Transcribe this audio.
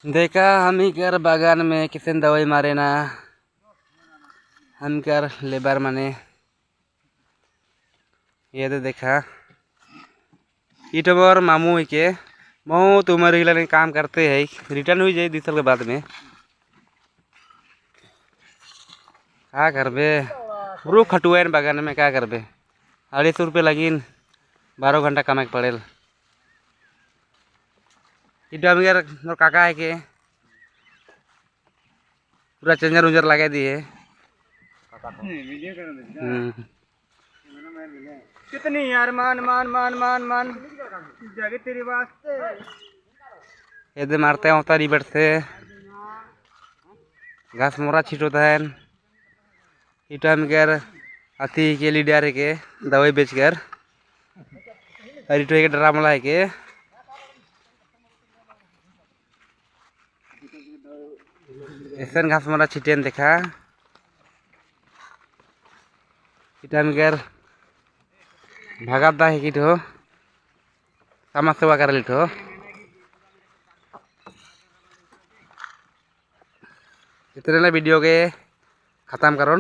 देखा हम ही कर बागान में किसी दवाई मारे ना हम कर लेबर माने ये तो देखा इटबर मामू के बहुत उम्र ही काम करते हैं रिटर्न हुई जाए 2 साल के बाद में क्या करबे रू खटुआ बागान में क्या करबे 250 रुपये लगिन 12 घंटा कमा के पड़ेल इटा मेर मोर काका है के पूरा चेंजर उंजर लगा दिए कितनी यार मान मान मान मान मान जगह तेरी वास्ते ये मारते हैं उतारी बैठते घास मोरा छिटोता है इटा मेर अति के लीडर के दवाई बेच कर के ड्रामा ला के ऐसा घास मोरा छिटेन देखा इटा मेर भगाता है कि ठो समाज सेवा कर ली ठो इतने वीडियो के खत्म करो।